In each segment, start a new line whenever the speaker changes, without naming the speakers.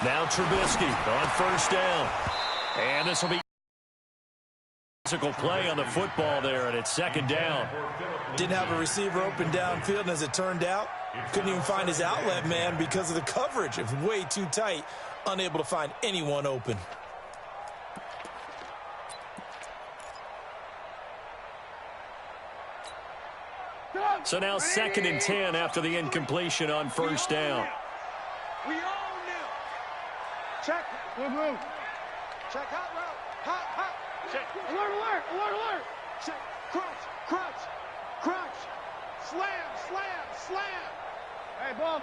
Now Trubisky on first down. And this will be physical play on the football there, and it's second down.
Didn't have a receiver open downfield, and as it turned out, couldn't even find his outlet man because of the coverage. It was way too tight, unable to find anyone open.
So now 2nd and 10 after the incompletion on first down.
We all knew. Check. Move. Check. Hot route. Hot. Check. Alert. Check. Crunch. Slam. Hey, ball.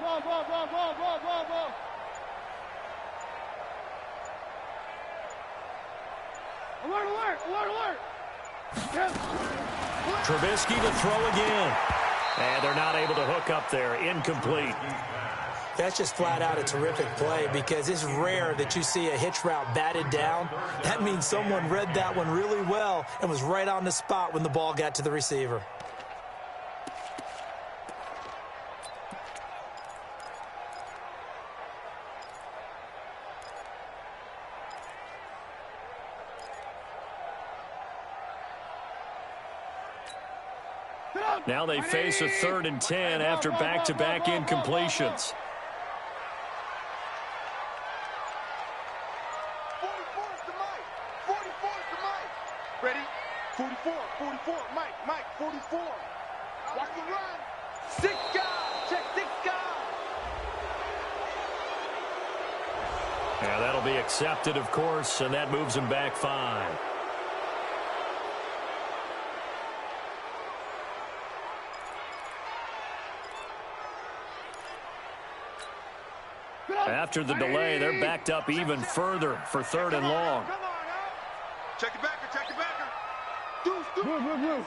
Alert. Yes.
Trubisky to throw again. And they're not able to hook up there. Incomplete.
That's just flat out a terrific play because it's rare that you see a hitch route batted down. That means someone read that one really well and was right on the spot when the ball got to the receiver.
Now they face a 3rd and 10 after back-to-back incompletions.
44's to Mike. Ready? 44. Mike, 44. Watch the run. 6 guys. Check 6 guys.
Yeah, that'll be accepted, of course, and that moves him back 5. After the delay, they're backed up even further for 3rd and long.
Come on, now. Check the backer. Deuce. Move.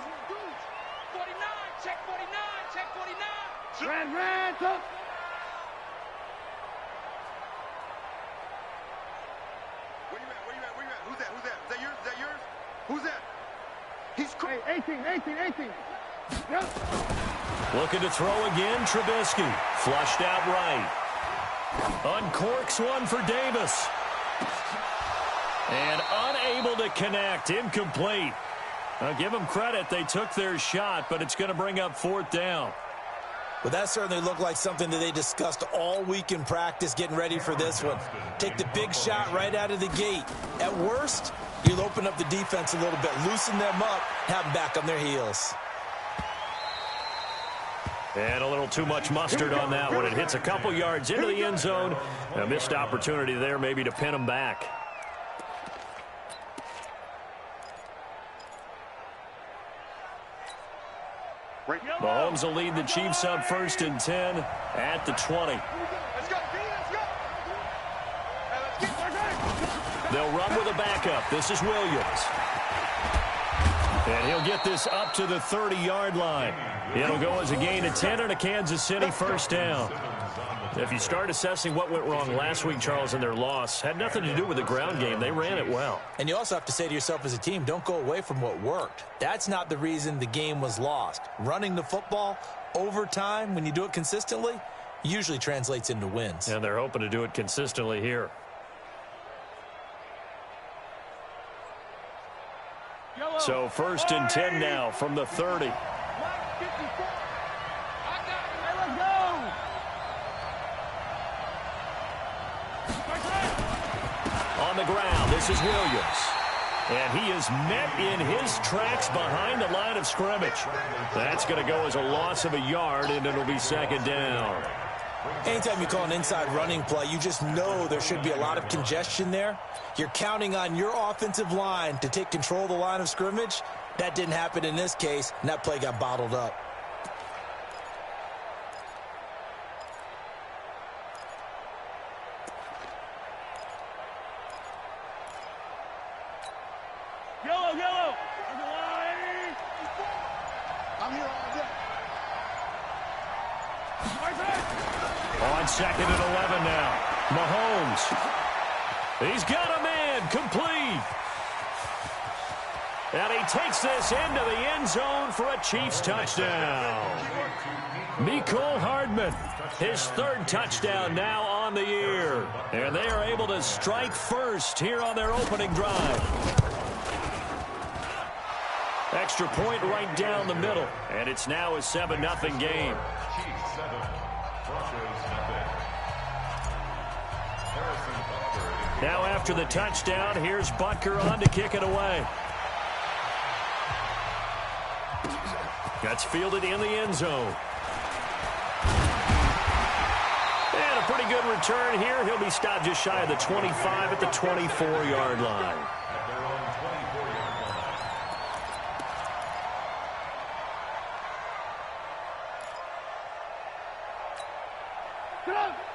49, check 49. Ran, tough. Where you at? Who's that? Is that yours? Who's that? He's crazy. 18. Yep.
Looking to throw again, Trubisky. Flushed out right. Uncorks one for Davis. And unable to connect. Incomplete. I'll give them credit. They took their shot, but it's going to bring up 4th down.
Well, that certainly looked like something that they discussed all week in practice getting ready for this one. Take the big shot right out of the gate. At worst, you'll open up the defense a little bit, loosen them up, have them back on their heels.
And a little too much mustard on that one. It hits a couple yards into the end zone. A missed opportunity there maybe to pin them back. Mahomes will lead the Chiefs up 1st and 10 at the 20.
Let's go.
They'll run with a backup. This is Williams. And he'll get this up to the 30-yard line. It'll go as a gain of 10 and a Kansas City 1st down. If you start assessing what went wrong last week, Charles, in their loss, had nothing to do with the ground game. They ran it well.
And you also have to say to yourself as a team, don't go away from what worked. That's not the reason the game was lost. Running the football over time, when you do it consistently, usually translates into wins.
And they're hoping to do it consistently here. So 1st and 10 now from the 30. On the ground, this is Williams. And he is met in his tracks behind the line of scrimmage. That's going to go as a loss of a yard, and it'll be 2nd down.
Anytime you call an inside running play, you just know there should be a lot of congestion there. You're counting on your offensive line to take control of the line of scrimmage. That didn't happen in this case, and that play got bottled up.
Yellow. I'm here all day.
On 2nd and 11 now. Mahomes. He's got a man. Complete. And he takes this into the end zone for a Chiefs touchdown. Mecole Hardman, his third touchdown now on the year. And they are able to strike first here on their opening drive. Extra point right down the middle. And it's now a 7-0 game. Now after the touchdown, here's Butker on to kick it away. That's fielded in the end zone. And a pretty good return here. He'll be stopped just shy of the 25 at the 24-yard line.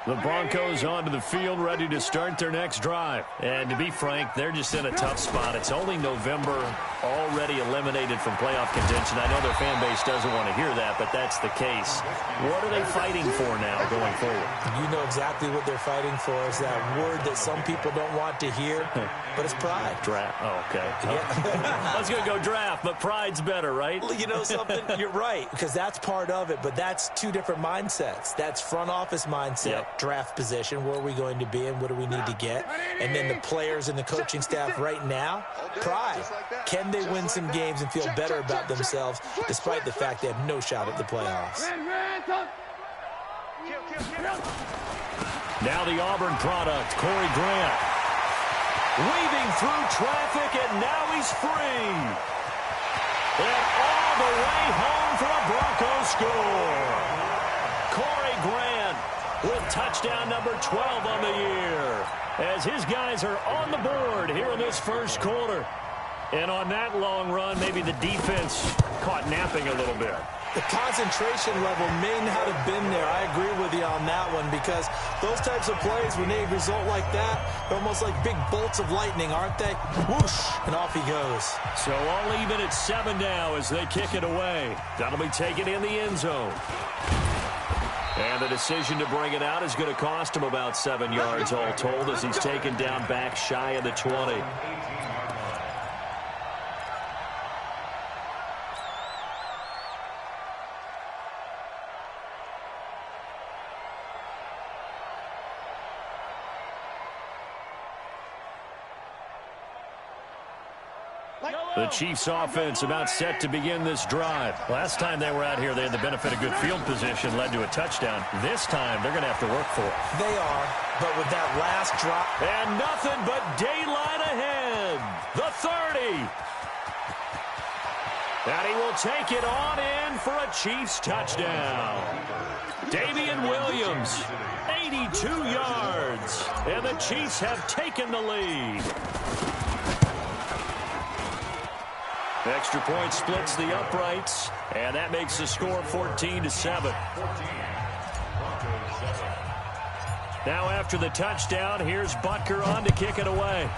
The Broncos onto the field, ready to start their next drive. And to be frank, they're just in a tough spot. It's only November, already eliminated from playoff contention. I know their fan base doesn't want to hear that, but that's the case. What are they fighting for now going forward?
You know exactly what they're fighting for. Is that word that some people don't want to hear, but it's pride.
Draft. Oh, okay.
Yeah.
I was going to go draft, but pride's better, right?
Well, you know something? You're right, because that's part of it, but that's two different mindsets. That's front office mindset. Yep. Draft position, where are we going to be and what do we need to get? And then the players and the coaching staff right now, pride. Can they win some games and feel better about themselves despite the fact they have no shot at the playoffs?
Now the Auburn product, Corey Grant. Weaving through traffic, and now he's free. And all the way home for a Broncos score. Corey Grant with touchdown number 12 on the year, as his guys are on the board here in this first quarter. And on that long run, maybe the defense caught napping a little bit.
The concentration level may not have been there. I agree with you on that one, because those types of plays, when they result like that, they're almost like big bolts of lightning, aren't they? Whoosh, and off he goes.
So all even at 7 now as they kick it away. That'll be taken in the end zone. And the decision to bring it out is going to cost him about 7 yards all told, as he's taken down back shy of the 20. The Chiefs offense about set to begin this drive. Last time they were out here, they had the benefit of good field position, led to a touchdown. This time, they're going to have to work for it.
They are, but with that last drop.
And nothing but daylight ahead. The 30. And he will take it on in for a Chiefs touchdown. Damian Williams, 82 yards. And the Chiefs have taken the lead. Extra point splits the uprights, and that makes the score 14-7. Now after the touchdown, here's Butker on to kick it away.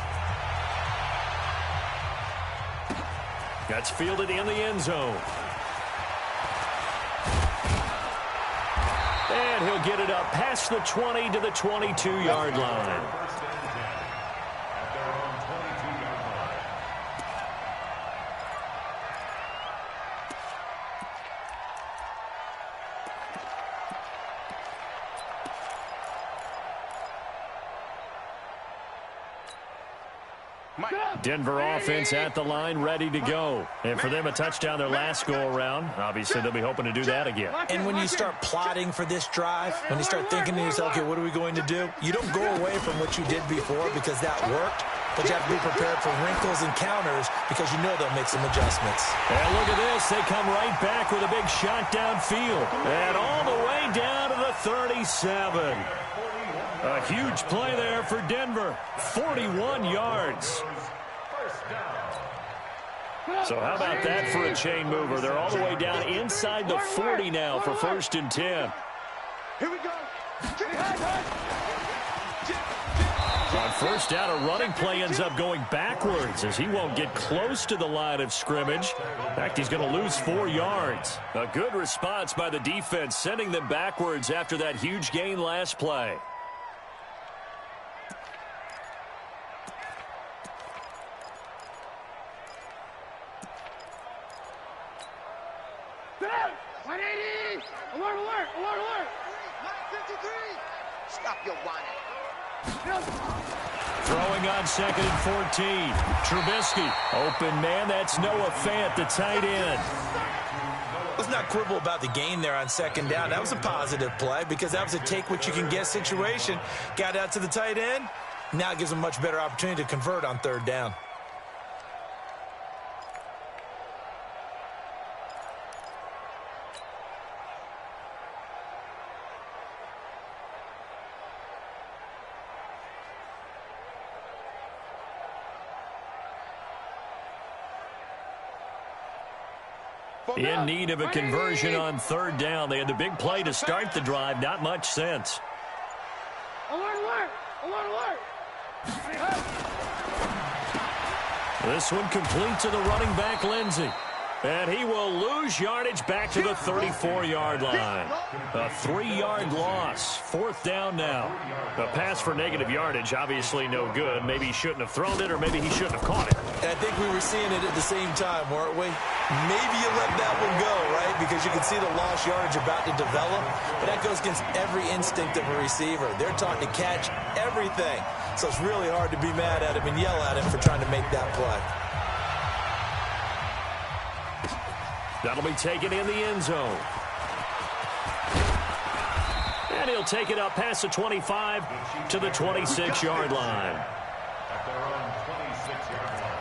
That's fielded in the end zone. And he'll get it up past the 20 to the 22-yard line. Denver offense at the line, ready to go. And for them, a touchdown their last go-around. Obviously, they'll be hoping to do that again.
And when you start plotting for this drive, when you start thinking to yourself, okay, what are we going to do? You don't go away from what you did before because that worked, but you have to be prepared for wrinkles and counters because you know they'll make some adjustments.
And look at this. They come right back with a big shot downfield. And all the way down to the 37. A huge play there for Denver. 41 yards. So how about that for a chain mover? They're all the way down inside the 40 now for 1st and 10.
Here we go.
On first down, a running play ends up going backwards as he won't get close to the line of scrimmage. In fact, he's going to lose 4 yards. A good response by the defense, sending them backwards after that huge gain last play.
up, you want it.
Throwing on 2nd and 14. Trubisky. Open man. That's Noah Fant, the tight end.
Let's not quibble about the gain there on 2nd down. That was a positive play because that was a take-what-you-can-get situation. Got out to the tight end. Now it gives them a much better opportunity to convert on 3rd down.
In need of a conversion on 3rd down. They had the big play to start the drive. Not much sense.
Alert, alert! Alert, alert!
This one complete to the running back, Lindsey. And he will lose yardage back to the 34-yard line. A 3-yard loss. 4th down now. A pass for negative yardage, obviously no good. Maybe he shouldn't have thrown it, or maybe he shouldn't have caught it.
And I think we were seeing it at the same time, weren't we? Maybe you let that one go, right? Because you can see the lost yardage about to develop. But that goes against every instinct of a receiver. They're taught to catch everything. So it's really hard to be mad at him and yell at him for trying to make that play.
That'll be taken in the end zone. And he'll take it up past the 25 to the 26-yard line.
At their own 26-yard line.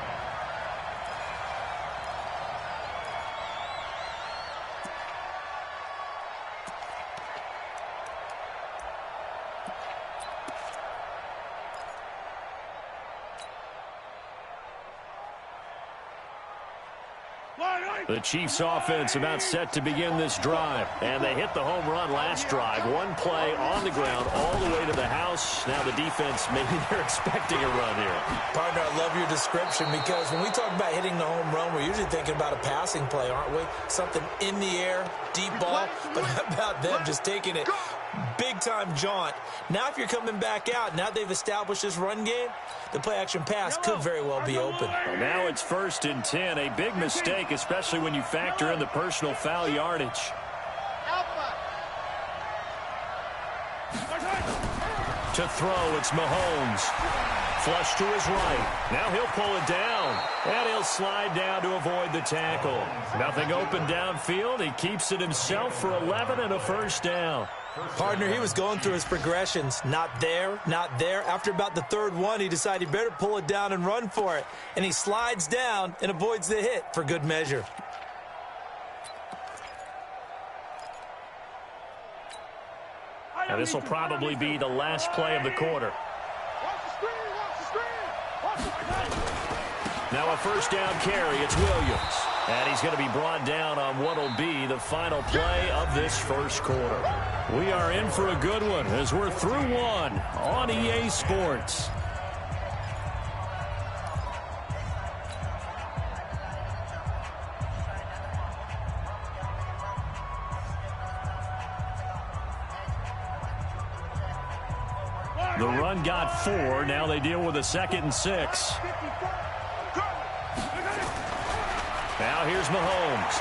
The Chiefs offense about set to begin this drive. And they hit the home run last drive. One play on the ground all the way to the house. Now the defense, maybe they're expecting a run here.
Partner, I love your description because when we talk about hitting the home run, we're usually thinking about a passing play, aren't we? Something in the air, deep ball. But how about them just taking it big-time jaunt? Now if you're coming back out, now they've established this run game, the play-action pass could very well be open.
Well, now it's 1st and 10. A big mistake, especially when you factor in the personal foul yardage. To throw, it's Mahomes. Flush to his right. Now he'll pull it down. And he'll slide down to avoid the tackle. Nothing open downfield. He keeps it himself for 11 and a 1st down.
Partner, he was going through his progressions. Not there, not there. After about the 3rd one, he decided he better pull it down and run for it. And he slides down and avoids the hit for good measure.
And this will probably be the last play of the quarter. Now a 1st down carry. It's Williams. And he's going to be brought down on what will be the final play of this 1st quarter. We are in for a good one as we're through one on EA Sports. The run got 4. Now they deal with a 2nd and 6. Now here's Mahomes.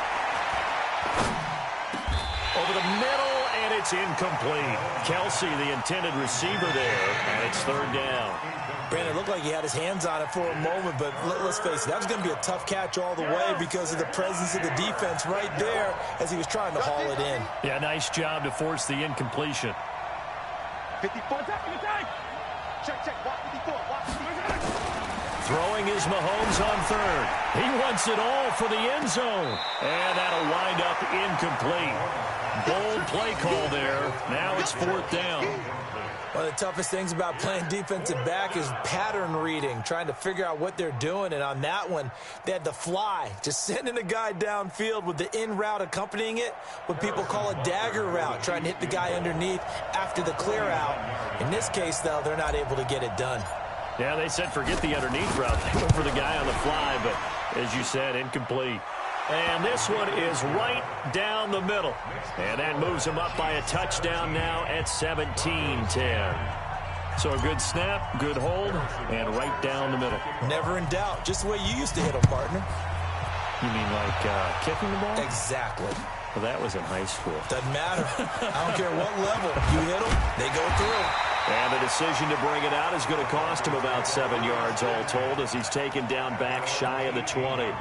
Over the middle, and it's incomplete. Kelsey, the intended receiver there, and it's 3rd down.
Brandon, it looked like he had his hands on it for a moment, but let's face it, that was going to be a tough catch all the way because of the presence of the defense right there as he was trying to haul it in.
Yeah, nice job to force the incompletion.
54. Check, check. Watch 54. Watch 54.
Throwing is Mahomes on 3rd. He wants it all for the end zone. And that'll wind up incomplete. Bold play call there. Now it's 4th down.
One of the toughest things about playing defensive back is pattern reading, trying to figure out what they're doing. And on that one, they had the fly, just sending a guy downfield with the in route accompanying it, what people call a dagger route, trying to hit the guy underneath after the clear out. In this case, though, they're not able to get it done.
Yeah, they said forget the underneath route. They went for the guy on the fly, but as you said, incomplete. And this one is right down the middle. And that moves him up by a touchdown now at 17-10. So a good snap, good hold, and right down the middle.
Never in doubt. Just the way you used to hit them, partner.
You mean like kicking the ball?
Exactly.
Well, that was in high school.
Doesn't matter. I don't care what level. You hit them, they go through.
And the decision to bring it out is going to cost him about 7 yards all told as he's taken down back shy of the 20.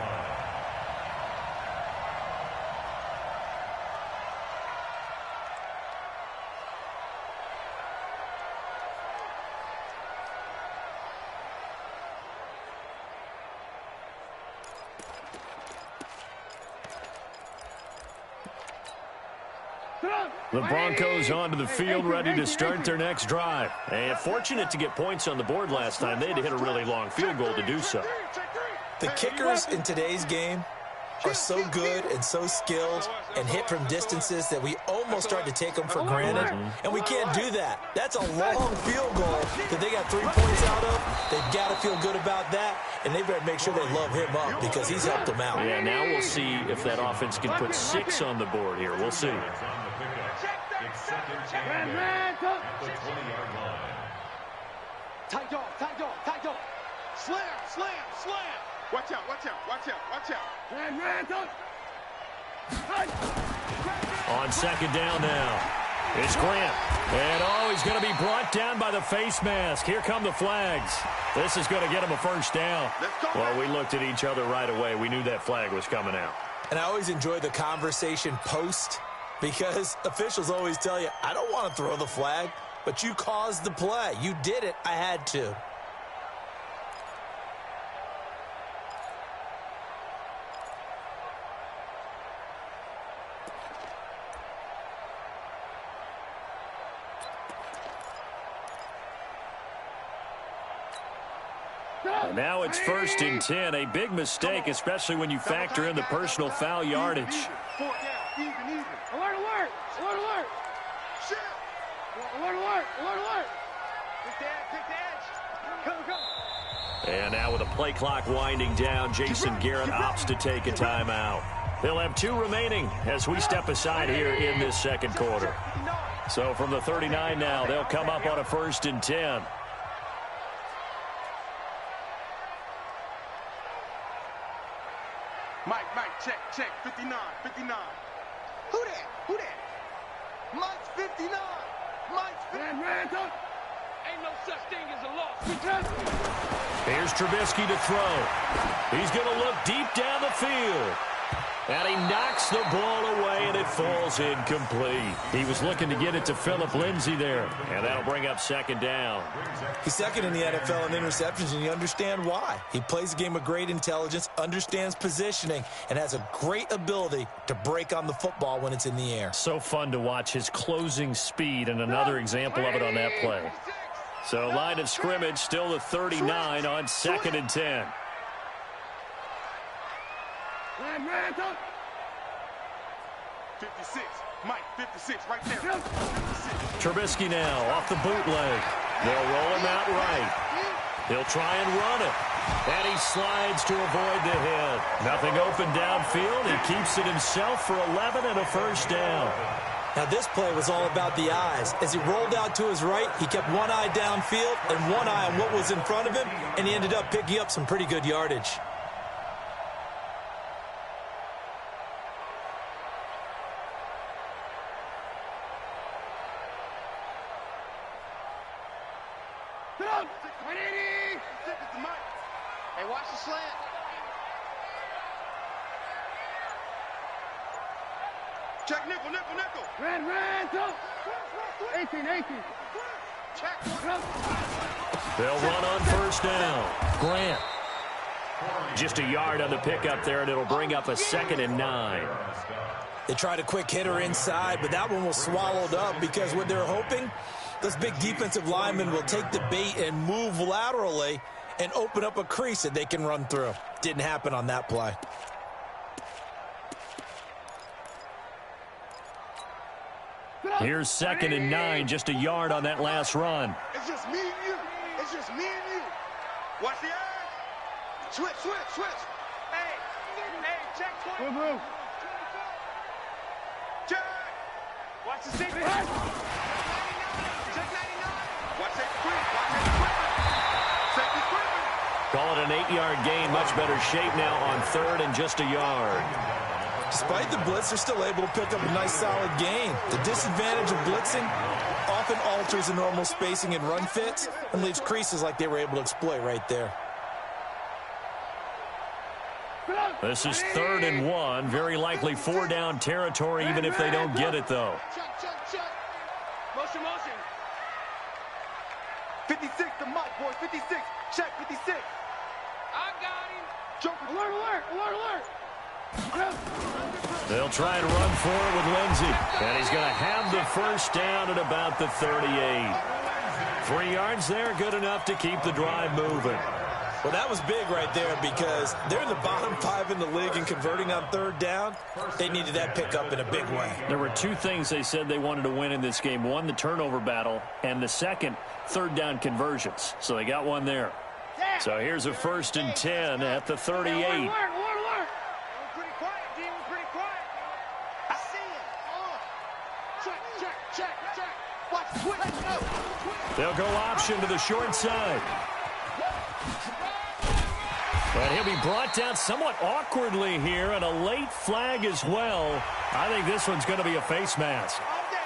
The Broncos onto the field, ready to start their next drive. And fortunate to get points on the board last time. They had to hit a really long field goal to do so.
The kickers in today's game are so good and so skilled and hit from distances that we almost start to take them for granted. And we can't do that. That's a long field goal that they got 3 points out of. They've got to feel good about that. And they better make sure they love him up because he's helped them out.
Yeah, now we'll see if that offense can put 6 on the board here. We'll see.
Tight dog, tight dog, tight dog. Slam, slam, slam. Watch out, watch out, watch out, watch out.
On second down now. It's Grant. And he's going to be brought down by the face mask. Here come the flags. This is going to get him a first down. Well, we looked at each other right away. We knew that flag was coming out.
And I always enjoy the conversation post because officials always tell you, I don't want to throw the flag, but you caused the play. You did it. I had to.
And now it's 1st and 10. A big mistake, especially when you factor in the personal foul yardage.
Alert, alert, alert, alert. Shit. Alert, alert, alert, alert. Take the edge. Come.
And now with a play clock winding down, Jason Garrett opts to take a timeout. They'll have 2 remaining as we step aside here in this second quarter. So from the 39 now, they'll come up on a 1st and 10.
Mike, check, 59. Who that? Mike's 59. Mike's 59. Ain't no such thing as a loss.
Here's Trubisky to throw. He's going to look deep down the field. And he knocks the ball away, and it falls incomplete. He was looking to get it to Phillip Lindsay there, and that'll bring up second down.
He's second in the NFL in interceptions, and you understand why. He plays a game of great intelligence, understands positioning, and has a great ability to break on the football when it's in the air.
So fun to watch his closing speed, and another example of it on that play. So line of scrimmage, still the 39 on 2nd and 10.
56. Mike, 56, right there. 56.
Trubisky now off the bootleg. They'll roll him out right. He'll try and run it. And he slides to avoid the hit. Nothing open downfield. He keeps it himself for 11 and a first down.
Now, this play was all about the eyes. As he rolled out to his right, he kept one eye downfield and one eye on what was in front of him, and he ended up picking up some pretty good yardage.
Hey, watch the slant. Check nickel. Red, go. 18. Check.
They'll run on first down. Grant. Just a yard on the pickup there, and it'll bring up a 2nd and 9.
They tried a quick hitter inside, but that one was swallowed up because what they're hoping, those big defensive linemen will take the bait and move laterally and open up a crease that they can run through. Didn't happen on that play.
Here's 2nd and 9, just a yard on that last run.
It's just me and you. Watch the eyes. Switch. Hey, check. Move. Check. Watch the safety. Check 99. Watch that quick.
Call it an 8-yard gain. Much better shape now on 3rd and just a yard.
Despite the blitz, they're still able to pick up a nice solid gain. The disadvantage of blitzing often alters the normal spacing and run fits and leaves creases like they were able to exploit right there.
This is 3rd and 1. Very likely 4-down territory, even if they don't get it, though.
Check. Motion. 56 to Mike, boys. 56. Check 56. I got him. Joker. Alert.
They'll try and run for it with Lindsey. And he's going to have the first down at about the 38. 3 yards there, good enough to keep the drive moving.
Well, that was big right there because they're in the bottom 5 in the league and converting on 3rd down. They needed that pickup in a big way.
There were 2 things they said they wanted to win in this game. One, the turnover battle, and the second, 3rd down conversions. So they got one there. So here's a 1st and 10 at the 38.
Pretty quiet, D. Pretty quiet. I see it. Check. Watch the switch.
They'll go option to the short side. But he'll be brought down somewhat awkwardly here, and a late flag as well. I think this one's going to be a face mask.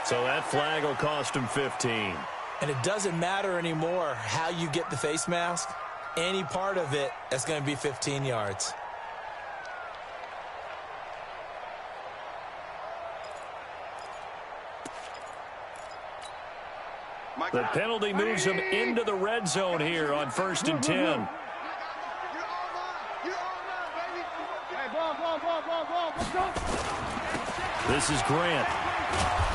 So that flag will cost him 15.
And it doesn't matter anymore how you get the face mask. Any part of it, that's going to be 15 yards.
The penalty moves him into the red zone here on 1st and 10. This is Grant.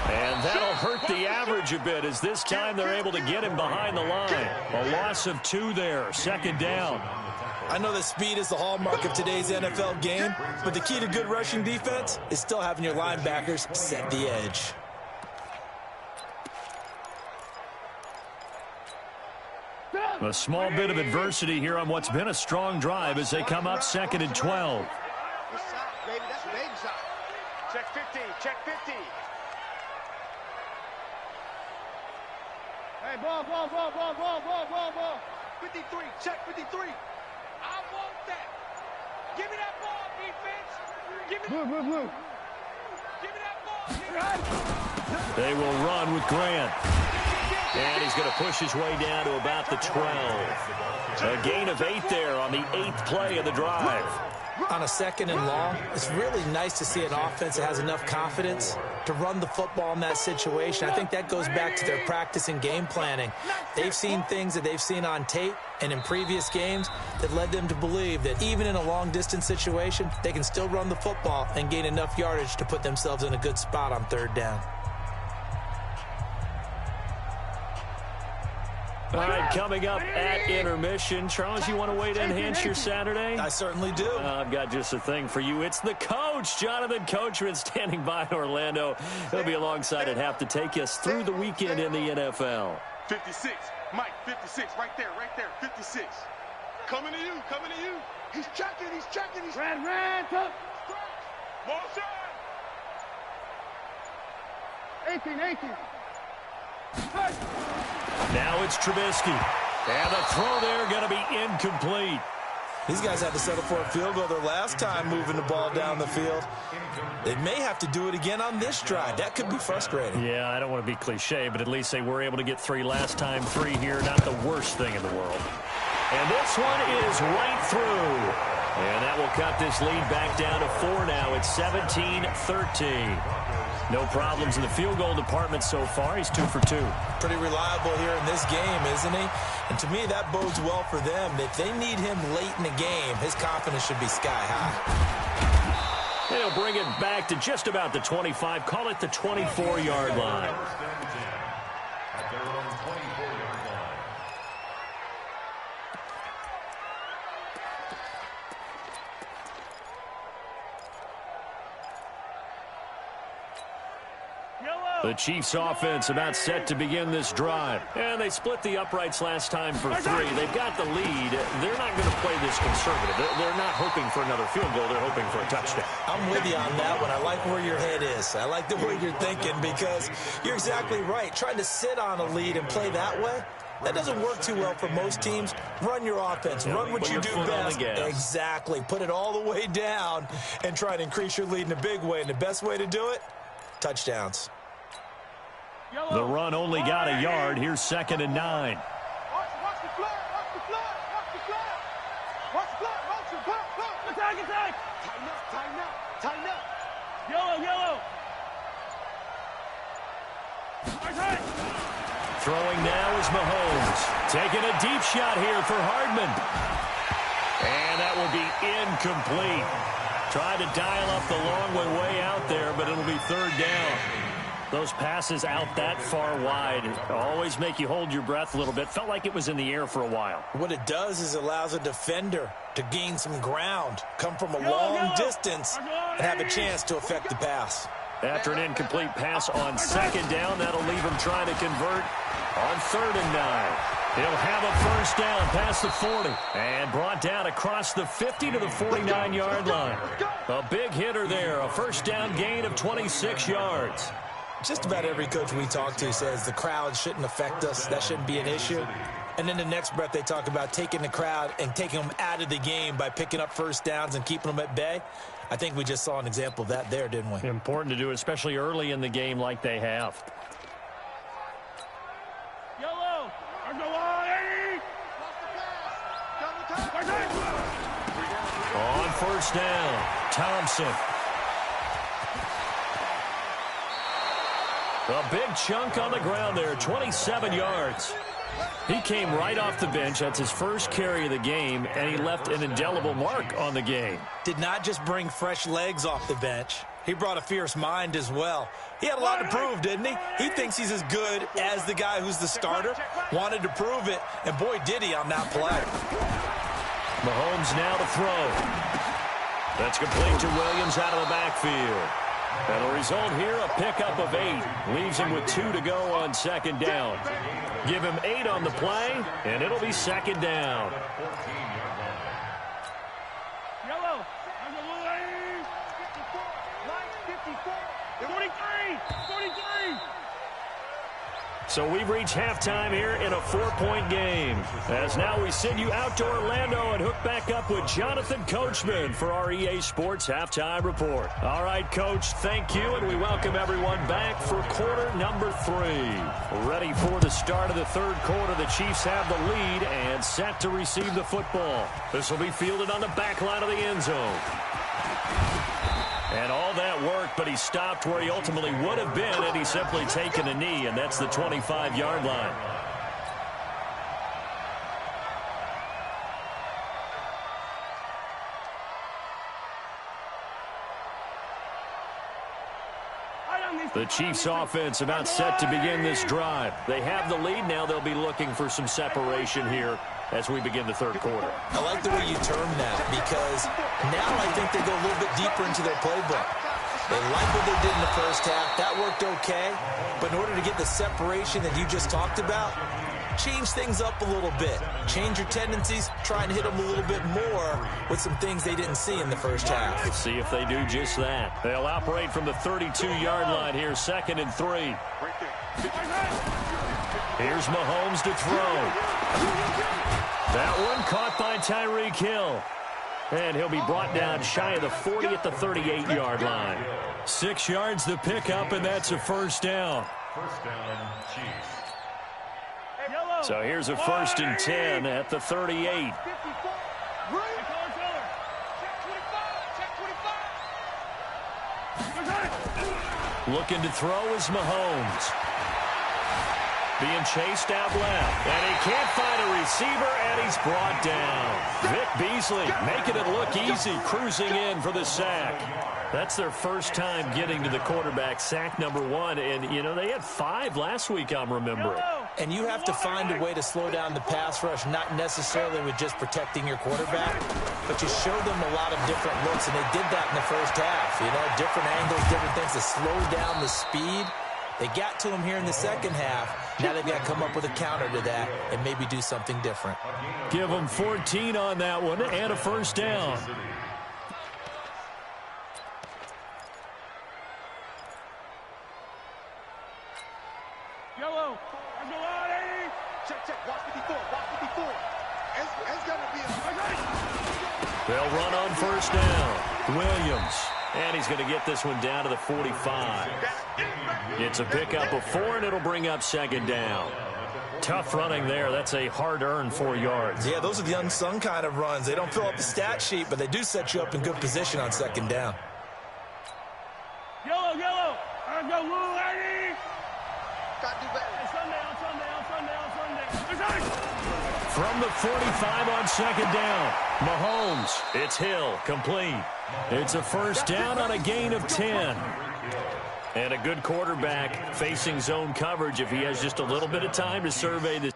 And that'll hurt the average a bit as this time they're able to get him behind the line. A loss of 2 there, 2nd down.
I know that speed is the hallmark of today's NFL game, but the key to good rushing defense is still having your linebackers set the edge.
A small bit of adversity here on what's been a strong drive as they come up 2nd and 12.
Check 50. Check 50. Hey, ball. 53. Check 53. I want that. Give me that ball, defense. Give me that ball.
They will run with Grant. And he's going to push his way down to about the 12. A gain of 8 there on the 8th play of the drive.
On a 2nd and long, it's really nice to see an offense that has enough confidence to run the football in that situation. I think that goes back to their practice and game planning. They've seen things that they've seen on tape and in previous games that led them to believe that even in a long-distance situation, they can still run the football and gain enough yardage to put themselves in a good spot on 3rd down.
All right, coming up at intermission. Charles, you want to wait to enhance your Saturday?
I certainly do.
I've got just a thing for you. It's the coach, Jonathan Coachman, standing by in Orlando. He'll be alongside at half to take us through the weekend in the NFL.
56. Mike, 56. Right there. 56. Coming to you. He's checking. Ran. Motion. 18.
Now it's Trubisky. And the throw there going to be incomplete.
These guys had to settle for a field goal their last time moving the ball down the field. They may have to do it again on this drive. That could be frustrating.
Yeah, I don't want to be cliche, but at least they were able to get 3 last time. 3 here, not the worst thing in the world. And this one is right through. And that will cut this lead back down to 4 now. It's 17-13. No problems in the field goal department so far. He's 2 for 2.
Pretty reliable here in this game, isn't he? And to me, that bodes well for them. If they need him late in the game, his confidence should be sky high.
And he'll bring it back to just about the 25. Call it the 24-yard line.
At their own 24-yard line.
The Chiefs offense about set to begin this drive. And they split the uprights last time for 3. They've got the lead. They're not going to play this conservative. They're not hoping for another field goal. They're hoping for a touchdown.
I'm with you on that one. I like where your head is. I like the way you're thinking because you're exactly right. Trying to sit on a lead and play that way, That doesn't work too well for most teams. Run your offense. Run what you do best. Exactly. Put it all the way down and try to increase your lead in a big way. And the best way to do it, touchdowns.
The run only got a yard. Here's 2nd and 9.
Watch the flag. Watch the flag. Watch the flag. Watch the flag. Watch the flag. Attack, attack. Tighten up, tighten up, tighten up. Yellow, yellow.
Throwing now is Mahomes. Taking a deep shot here for Hardman. And that will be incomplete. Tried to dial up the long way out there, but it'll be 3rd down. Those passes out that far wide always make you hold your breath a little bit. Felt like it was in the air for a while.
What it does is allows a defender to gain some ground, come from a long distance, and have a chance to affect the pass.
After an incomplete pass on 2nd down, that'll leave him trying to convert on 3rd and 9. He'll have a 1st down past the 40 and brought down across the 50 to the 49-yard line. A big hitter there, a 1st down gain of 26 yards.
Just about every coach we talk to says the crowd shouldn't affect us. That shouldn't be an issue. And then the next breath they talk about taking the crowd and taking them out of the game by picking up 1st downs and keeping them at bay. I think we just saw an example of that there, didn't we?
Important to do, especially early in the game like they have.
Yellow.
On 1st down, Thompson. A big chunk on the ground there, 27 yards. He came right off the bench. That's his first carry of the game, and he left an indelible mark on the game.
Did not just bring fresh legs off the bench. He brought a fierce mind as well. He had a lot to prove, didn't he? He thinks he's as good as the guy who's the starter. Wanted to prove it, and boy, did he on that play.
Mahomes now to throw. That's complete to Williams out of the backfield. And the result here, a pickup of 8. Leaves him with 2 to go on 2nd down. Give him 8 on the play, and it'll be 2nd down.
Yellow. 54. 43. 43.
So we've reached halftime here in a 4-point game. As now we send you out to Orlando and hook back up with Jonathan Coachman for our EA Sports Halftime Report. All right, Coach, thank you, and we welcome everyone back for quarter number 3. Ready for the start of the 3rd quarter. The Chiefs have the lead and set to receive the football. This will be fielded on the back line of the end zone. And all that worked, but he stopped where he ultimately would have been had he simply taken a knee, and that's the 25-yard line. The Chiefs offense about set to begin this drive. They have the lead now. They'll be looking for some separation here as we begin the 3rd quarter.
I like the way you term that, because now I think they go a little bit deeper into their playbook. They like what they did in the 1st half. That worked okay. But in order to get the separation that you just talked about, change things up a little bit. Change your tendencies. Try and hit them a little bit more with some things they didn't see in the 1st half.
Let's see if they do just that. They'll operate from the 32-yard line here, 2nd and 3. Here's Mahomes to throw. That one caught by Tyreek Hill. And he'll be brought down shy of the 40 at the 38-yard line. 6 yards to pick up, and that's a 1st down.
1st down, Chiefs.
So here's a 1st and 10 at the 38. Looking to throw is Mahomes. Being chased out left. And he can't find a receiver, and he's brought down. Vic Beasley making it look easy, cruising in for the sack. That's their first time getting to the quarterback, sack number 1. And, you know, they had 5 last week, I'm remembering.
And you have to find a way to slow down the pass rush, not necessarily with just protecting your quarterback, but you show them a lot of different looks, and they did that in the 1st half. You know, different angles, different things to slow down the speed. They got to him here in the 2nd half. Now they've got to come up with a counter to that and maybe do something different.
Give them 14 on that one and a 1st down.
Yellow. Let's go on, 80. Check. Watch 54. Watch 54. It's going to be a...
They'll run on first down. Williams. And he's going to get this one down to the 45. It's a pickup of 4, and it'll bring up second down. Tough running there. That's a hard-earned 4 yards.
Yeah, those are the unsung kind of runs. They don't fill up the stat sheet, but they do set you up in good position on second down.
Yellow. Let's go, Lou, 80. Got to do better. Hey, Sunday.
From the 45 on second down. Mahomes. It's Hill. Complete. It's a first down on a gain of 10. And a good quarterback facing zone coverage if he has just a little bit of time to survey this.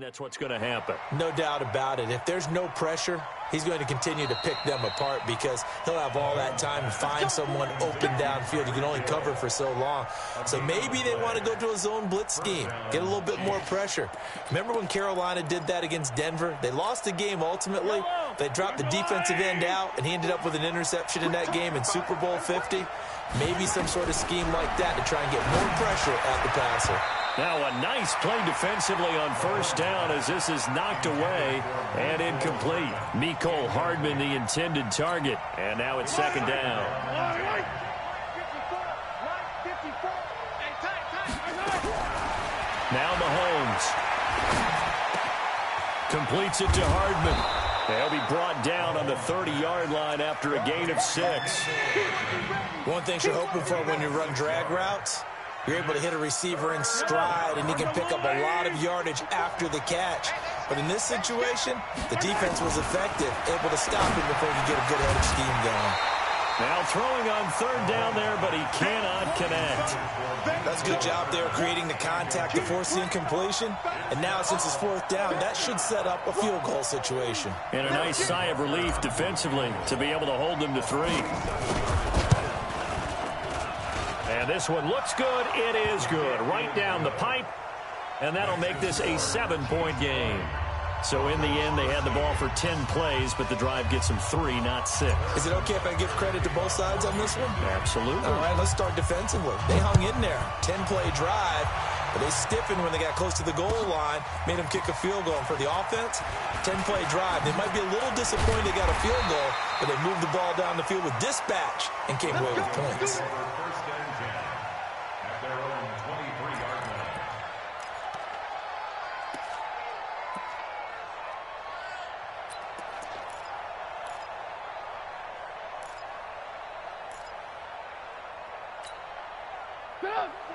That's what's going to happen.
No doubt about it. If there's no pressure, he's going to continue to pick them apart because he'll have all that time to find someone open downfield. You can only cover for so long. So maybe they want to go to a zone blitz scheme, get a little bit more pressure. Remember when Carolina did that against Denver? They lost the game ultimately. They dropped the defensive end out, and he ended up with an interception in that game in Super Bowl 50. Maybe some sort of scheme like that to try and get more pressure at the passer.
Now a nice play defensively on first down as this is knocked away and incomplete. Mecole Hardman, the intended target. And now it's second down. Now Mahomes completes it to Hardman. They'll be brought down on the 30-yard line after a gain of 6.
One thing you're hoping for when you run drag routes, you're able to hit a receiver in stride, and he can pick up a lot of yardage after the catch. But in this situation, the defense was effective, able to stop him before he could get a good headed scheme going.
Now throwing on third down there, but he cannot connect.
That's a good job there creating the contact to force the incompletion. And now since it's fourth down, that should set up a field goal situation.
And a nice sigh of relief defensively to be able to hold them to 3. And this one looks good. It is good. Right down the pipe. And that'll make this a 7-point game. So in the end, they had the ball for 10 plays, but the drive gets them 3, not 6.
Is it okay if I give credit to both sides on this one?
Absolutely.
All right, let's start defensively. They hung in there. 10-play drive, but they stiffened when they got close to the goal line, made them kick a field goal. And for the offense, 10-play drive. They might be a little disappointed they got a field goal, but they moved the ball down the field with dispatch and came away with points.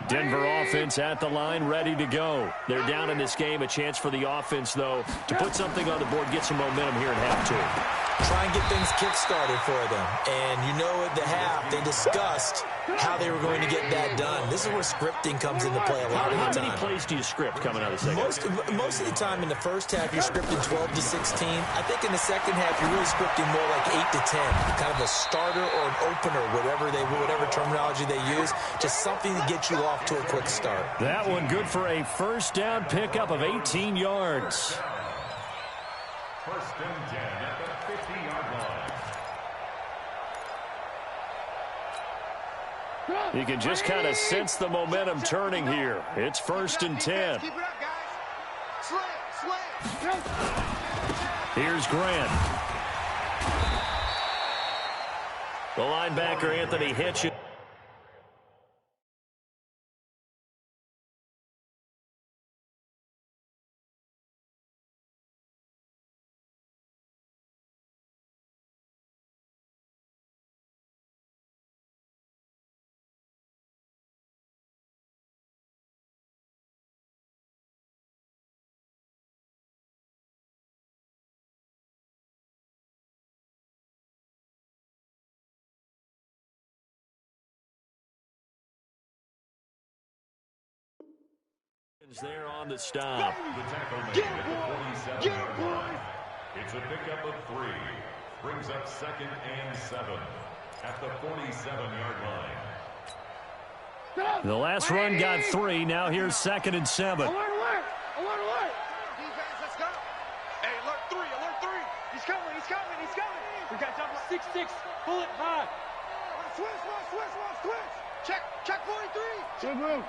Denver offense at the line, ready to go. They're down in this game. A chance for the offense, though, to put something on the board, get some momentum here in half 2.
Try and get things kick-started for them. And you know at the half, they discussed how they were going to get that done. This is where scripting comes into play a lot of the time.
How many plays do you script coming out of the second?
Most of the time in the first half, you're scripting 12 to 16. I think in the second half, you're really scripting more like 8 to 10. Kind of a starter or an opener, whatever terminology they use. Just something to get you off to a quick start.
That one good for a first down pickup of 18 yards.
First and 10 at the 50-yard line.
You can just kind of sense the momentum turning here. It's first and 10.
Keep it up, guys. Slam.
Here's Grant. The linebacker, Anthony Hitchens. There on the stop.
The tackle made at the 47-yard line. It's a pickup of 3. Brings up second and 7 at the 47-yard line.
The last run got 3. Now here's second and 7.
Alert. Defense, let's go. Hey, alert 3. He's coming. We got double. 6'6", pull it high. Switch. Check 43. Check 3.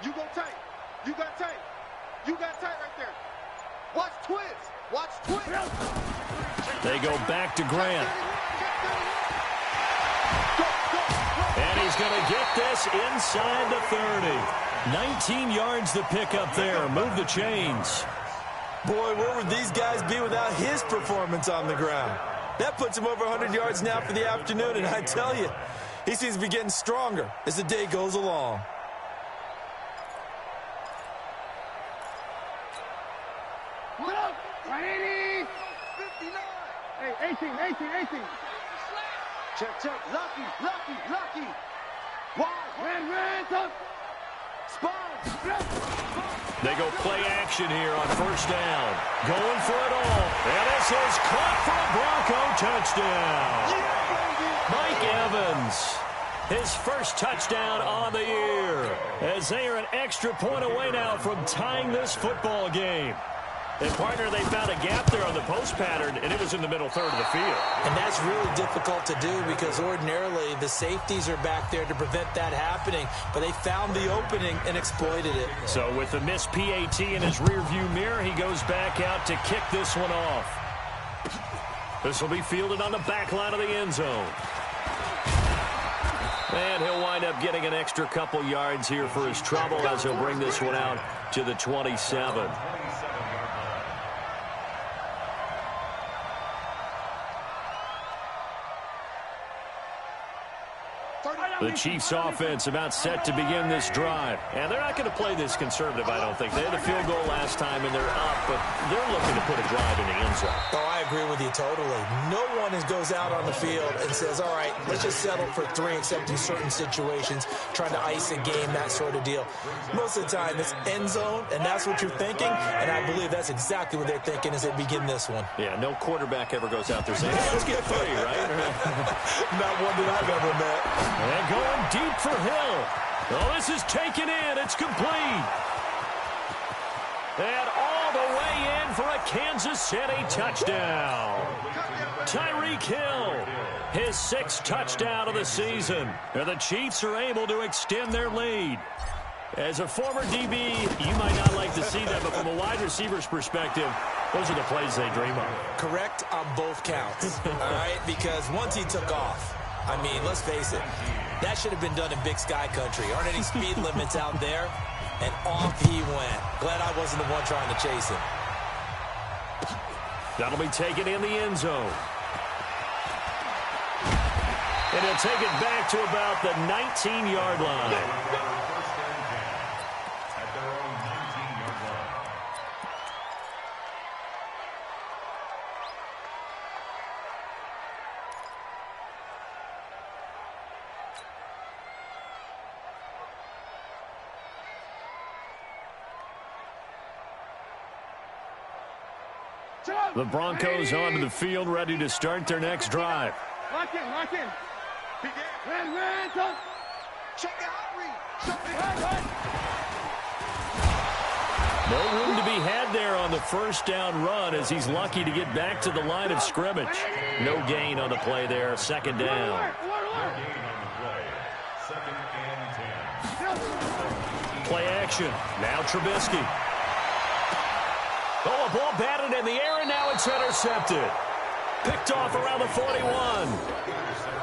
You go tight. You got tight. You got tight right there. Watch twist.
They go back to Grant. And he's going to get this inside the 30. 19 yards to pick up there. Move the chains.
Boy, where would these guys be without his performance on the ground? That puts him over 100 yards now for the afternoon, and I tell you, he seems to be getting stronger as the day goes along.
What up? 180. 59. Hey, 18. Check. Lucky. Wide. Red, up. Spine.
They go play action here on first down. Going for it all. And this is caught for a Bronco touchdown. Mike Evans, his first touchdown on the year, as they are an extra point away now from tying this football game. And, partner, they found a gap there on the post pattern, and it was in the middle third of the field.
And that's really difficult to do because ordinarily the safeties are back there to prevent that happening. But they found the opening and exploited it.
So with the missed PAT in his rearview mirror, he goes back out to kick this one off. This will be fielded on the back line of the end zone. And he'll wind up getting an extra couple yards here for his trouble as he'll bring this one out to the 27. The Chiefs' offense about set to begin this drive. And they're not going to play this conservative, I don't think. They had a field goal last time, and they're up, but they're looking to put a drive in the end zone.
Oh, I agree with you totally. No one goes out on the field and says, all right, let's just settle for 3, except in certain situations, trying to ice a game, that sort of deal. Most of the time, it's end zone, and that's what you're thinking, and I believe that's exactly what they're thinking as they begin this one.
Yeah, no quarterback ever goes out there saying, hey, let's get 3, right?
Not one that I've ever met.
And going deep for Hill. Oh, this is taken in. It's complete. And all the way in for a Kansas City touchdown. Tyreek Hill, his 6th touchdown of the season. And the Chiefs are able to extend their lead. As a former DB, you might not like to see that, but from a wide receiver's perspective, those are the plays they dream of.
Correct on both counts, all right? Because once he took off, I mean, let's face it, that should have been done in Big Sky Country. Aren't any speed limits out there? And off he went. Glad I wasn't the one trying to chase him.
That'll be taken in the end zone. And he'll take it back to about the 19-yard line. The Broncos onto the field, ready to start their next drive.
Lock in. Red, check out,
No room to be had there on the first down run as he's lucky to get back to the line of scrimmage. No gain on the play there, 2nd down. Play action. Now Trubisky. Oh, a ball batted in the air, and now it's intercepted. Picked off around the 41.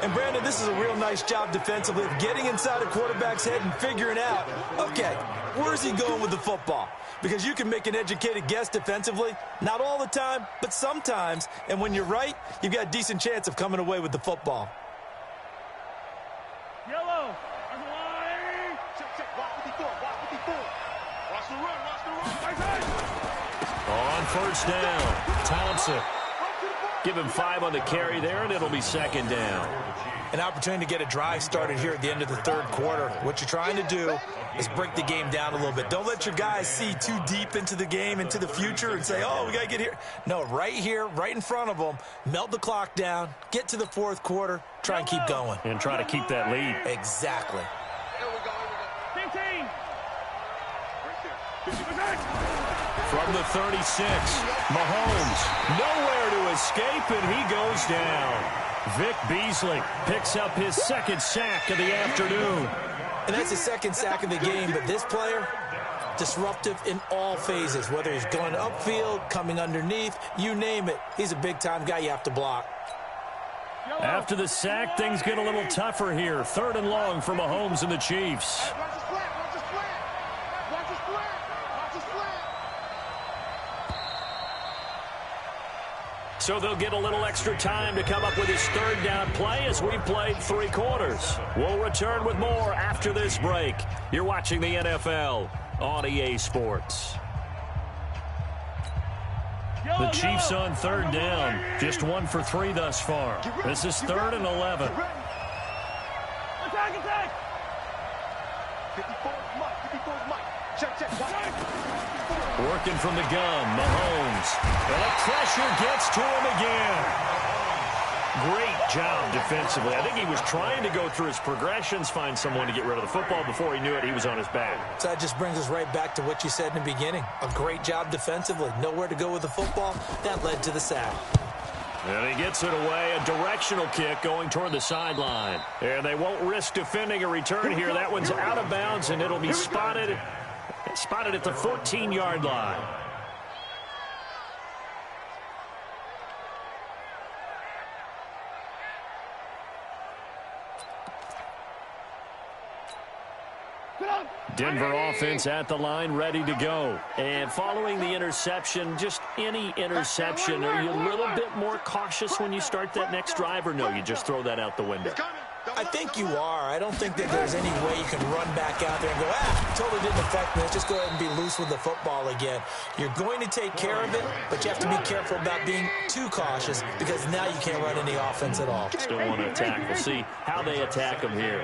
And, Brandon, this is a real nice job defensively of getting inside a quarterback's head and figuring out, okay, where's he going with the football? Because you can make an educated guess defensively. Not all the time, but sometimes. And when you're right, you've got a decent chance of coming away with the football.
Yellow. Check. Watch 54. Watch the run.
On first down, Thompson. Give him 5 on the carry there, and it'll be 2nd down.
An opportunity to get a drive started here at the end of the 3rd quarter. What you're trying to do is break the game down a little bit. Don't let your guys see too deep into the game, into the future, and say, oh, we got to get here. No, right here, right in front of them, melt the clock down, get to the 4th quarter, try and keep going.
And try to keep that lead.
Exactly.
Here we go. 15.
From the 36, Mahomes nowhere to escape, and he goes down. Vic Beasley picks up his second sack of the afternoon.
And that's his second sack of the game, but this player, disruptive in all phases, whether he's going upfield, coming underneath, you name it. He's a big-time guy you have to block.
After the sack, things get a little tougher here. 3rd and long for Mahomes and the Chiefs. So they'll get a little extra time to come up with his 3rd down play as we've played 3 quarters. We'll return with more after this break. You're watching the NFL on EA Sports. The Chiefs on 3rd down. Just 1 for 3 thus far. This is 3rd and 11.
Attack, attack! 54 Mike, 54 Mike. Check.
Working from the gun, Mahomes. And the pressure gets to him again. Great job defensively. I think he was trying to go through his progressions, find someone to get rid of the football. Before he knew it, he was on his back.
So that just brings us right back to what you said in the beginning. A great job defensively. Nowhere to go with the football. That led to the sack.
And he gets it away. A directional kick going toward the sideline. And they won't risk defending a return here. That one's out of bounds, and it'll be spotted at the 14-yard line. Denver offense at the line, ready to go. And following the interception, just any interception, are you a little bit more cautious when you start that next drive, or no, you just throw that out the window?
I think you are. I don't think that there's any way you can run back out there and go, totally didn't affect me. Let's just go ahead and be loose with the football again. You're going to take care of it, but you have to be careful about being too cautious because now you can't run any offense at all.
Still want to attack. We'll see how they attack them here.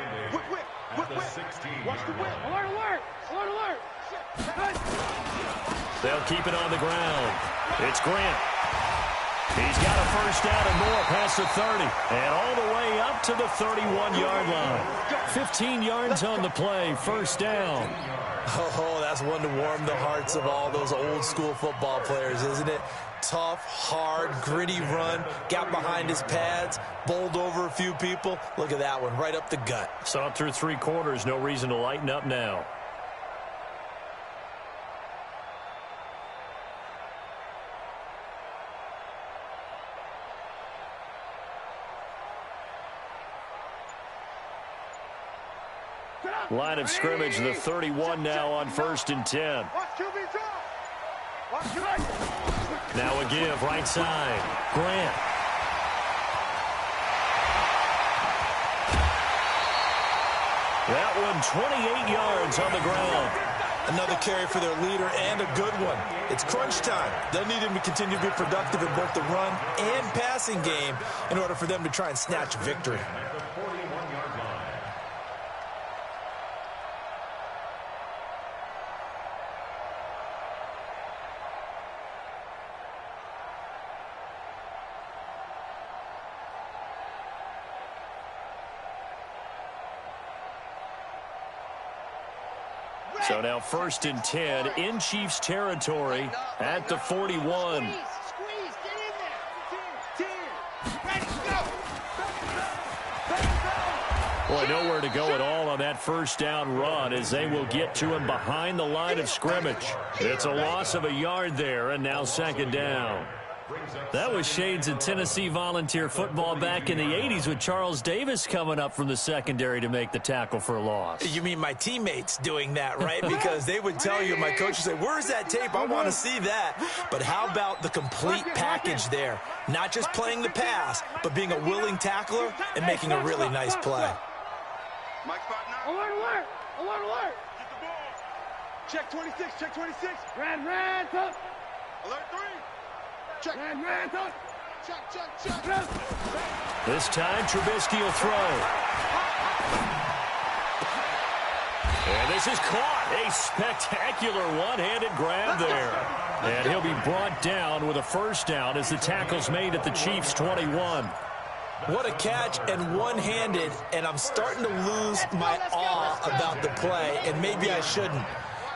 Watch the whip. Alert.
They'll keep it on the ground. It's Grant. He's got a first down and more past the 30. And all the way up to the 31-yard line. 15 yards on the play. First down.
Oh, that's one to warm the hearts of all those old-school football players, isn't it? Tough, hard, gritty run. Got behind his pads. Bowled over a few people. Look at that one, right up the gut.
Saw it through 3 quarters. No reason to lighten up now. Line of scrimmage, the 31 now on 1st and 10. Now a give, right side. Grant. That one 28 yards on the ground.
Another carry for their leader and a good one. It's crunch time. They'll need him to continue to be productive in both the run and passing game in order for them to try and snatch victory.
So now 1st and 10 in Chiefs territory at the 41.
Squeeze, get in there. 10. Ready, go.
Boy, nowhere to go at all on that first down run as they will get to him behind the line of scrimmage. It's a loss of a yard there, and now 2nd down. That was shades of Tennessee volunteer football back in the 80s with Charles Davis coming up from the secondary to make the tackle for a loss.
You mean my teammates doing that, right? Because they would tell you, my coach would say, where's that tape? I want to see that. But how about the complete package there? Not just playing the pass, but being a willing tackler and making a really nice play.
Alert. Get the ball. Check 26. Red, up. Alert 3. Check. Check.
This time, Trubisky will throw. And this is caught. A spectacular one-handed grab there. And he'll be brought down with a first down as the tackle's made at the Chiefs' 21.
What a catch and one-handed, and I'm starting to lose my awe about the play, and maybe I shouldn't.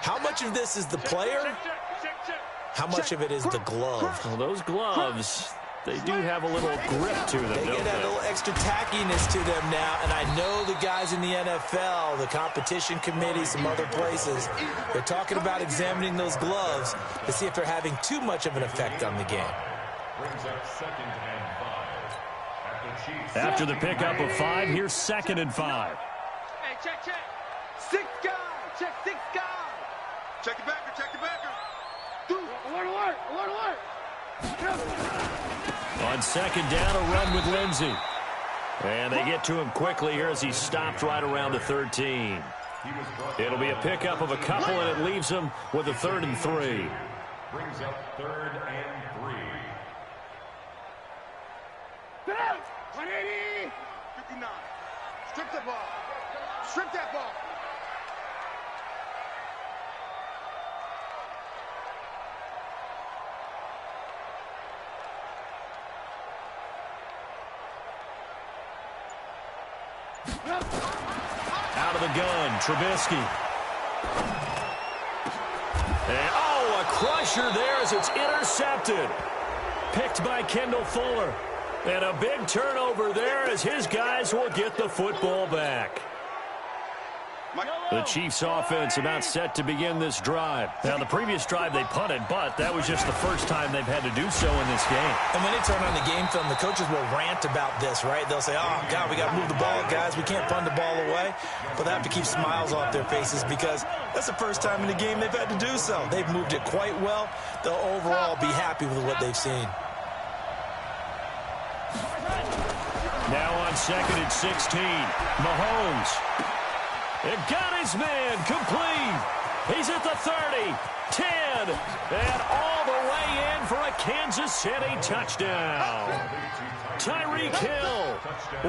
How much of this is the player? How much of it is the glove?
Well, those gloves, they do have a little grip to them,
They
don't
get a little extra tackiness to them now, and I know the guys in the NFL, the competition committee, some other places, they're talking about examining those gloves to see if they're having too much of an effect on the game.
Brings up 2nd and 5.
After the pickup of 5, here's 2nd and 5.
Hey, check. 6 guys. Check 6 guys. Check the backer. Check the backer. Alert.
On 2nd down, a run with Lindsey. And they get to him quickly here as he's stopped right around the 13. It'll be a pickup of a couple, and it leaves them with a 3rd and 3.
Brings up 3rd and 3.
180. 59. Strip the ball. Strip that ball.
Out of the gun, Trubisky. And, a crusher there as it's intercepted. Picked by Kendall Fuller. And a big turnover there as his guys will get the football back. The Chiefs offense about set to begin this drive. Now, the previous drive they punted, but that was just the first time they've had to do so in this game.
And when they turn on the game film, the coaches will rant about this, right? They'll say, oh, God, we got to move the ball, guys. We can't punt the ball away. But they have to keep smiles off their faces because that's the first time in the game they've had to do so. They've moved it quite well. They'll overall be happy with what they've seen.
Now on 2nd and 16, Mahomes. It got his man complete. He's at the 30, 10, and all the way in for a Kansas City touchdown. Tyreek Hill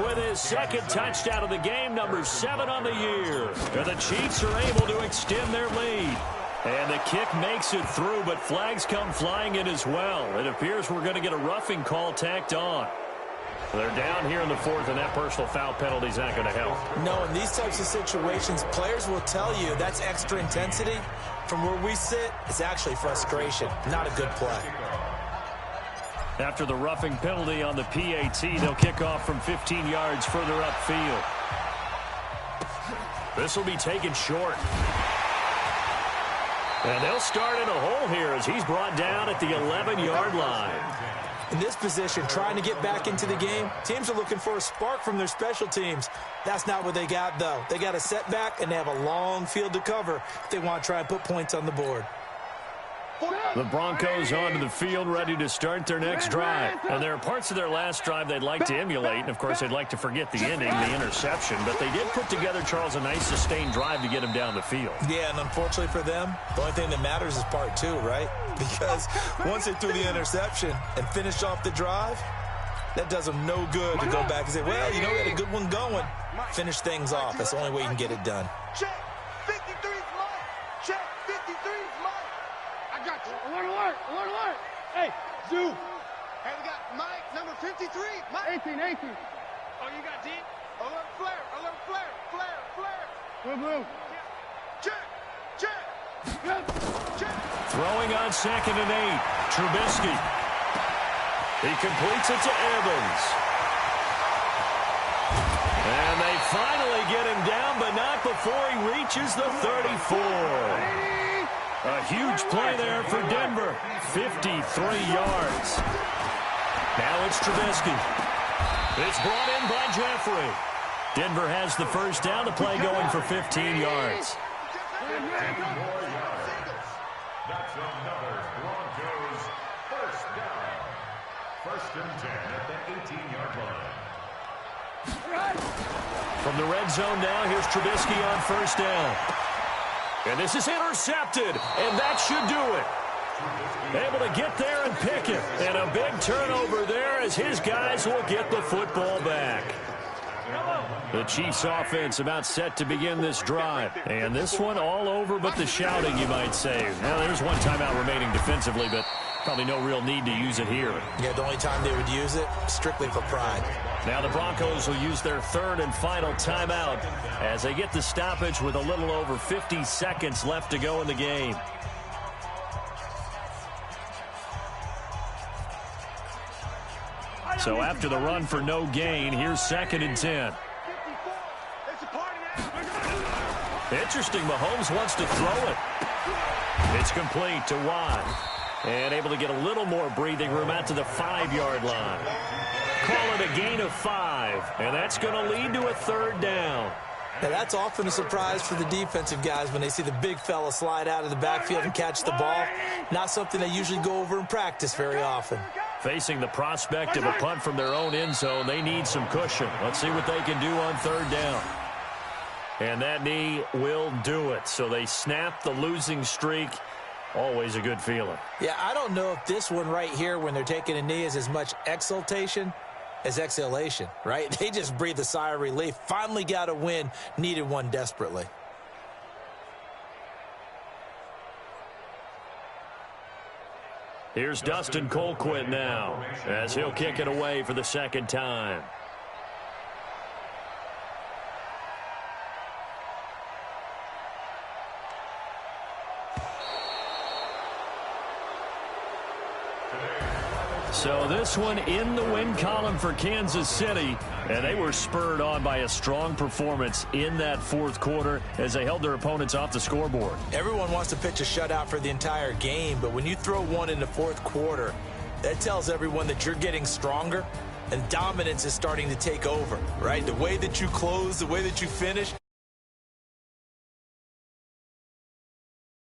with his 2nd touchdown of the game, number 7 on the year. And the Chiefs are able to extend their lead. And the kick makes it through, but flags come flying in as well. It appears we're going to get a roughing call tacked on. They're down here in the 4th, and that personal foul penalty is not going to help.
No, in these types of situations, players will tell you that's extra intensity. From where we sit, it's actually frustration, not a good play.
After the roughing penalty on the PAT, they'll kick off from 15 yards further upfield. This will be taken short. And they'll start in a hole here as he's brought down at the 11-yard line.
In this position, trying to get back into the game, teams are looking for a spark from their special teams. That's not what they got, though. They got a setback, and they have a long field to cover if they want to try and put points on the board.
The Broncos onto the field, ready to start their next drive. And there are parts of their last drive they'd like to emulate, and, of course, they'd like to forget the ending, the interception. But they did put together, Charles, a nice sustained drive to get him down the field.
Yeah, and unfortunately for them, the only thing that matters is part 2, right? Because once they threw the interception and finished off the drive, that does them no good to go back and say, well, you know, we had a good one going. Finish things off. That's the only way you can get it done.
Check. 53's mine. Check. 53's mine. I got you. Alert. Hey, Zoo. Hey, we got Mike, number 53. Mike. 18. Oh, you got D? Alert flare. Blue. Check.
Throwing on 2nd and 8. Trubisky. He completes it to Evans. And they finally get him down, but not before he reaches the 34. A huge play there for Denver. 53 yards. Now it's Trubisky. It's brought in by Jeffrey. Denver has the first down, the play going for 15 yards.
That's another Broncos first down. 1st and 10 at the 18-yard line.
From the red zone now, here's Trubisky on 1st down. And this is intercepted, and that should do it. Able to get there and pick it. And a big turnover there as his guys will get the football back. The Chiefs offense about set to begin this drive. And this one all over but the shouting, you might say. Now, there's one timeout remaining defensively, but probably no real need to use it here.
Yeah, the only time they would use it, strictly for pride.
Now the Broncos will use their 3rd and final timeout as they get the stoppage with a little over 50 seconds left to go in the game. So after the run for no gain, here's 2nd and 10. Interesting, Mahomes wants to throw it. It's complete to Watt. And able to get a little more breathing room out to the 5-yard line. Call it a gain of 5, and that's going to lead to a 3rd down.
Now, that's often a surprise for the defensive guys when they see the big fella slide out of the backfield and catch the ball. Not something they usually go over in practice very often.
Facing the prospect of a punt from their own end zone, they need some cushion. Let's see what they can do on 3rd down. And that knee will do it. So they snap the losing streak. Always a good feeling.
Yeah, I don't know if this one right here when they're taking a knee is as much exultation as exhalation, right? They just breathe a sigh of relief. Finally got a win. Needed one desperately.
Here's Dustin Colquitt now as he'll kick it away for the 2nd time. So this one in the win column for Kansas City, and they were spurred on by a strong performance in that 4th quarter as they held their opponents off the scoreboard.
Everyone wants to pitch a shutout for the entire game, but when you throw one in the 4th quarter, that tells everyone that you're getting stronger and dominance is starting to take over, right? The way that you close, the way that you finish.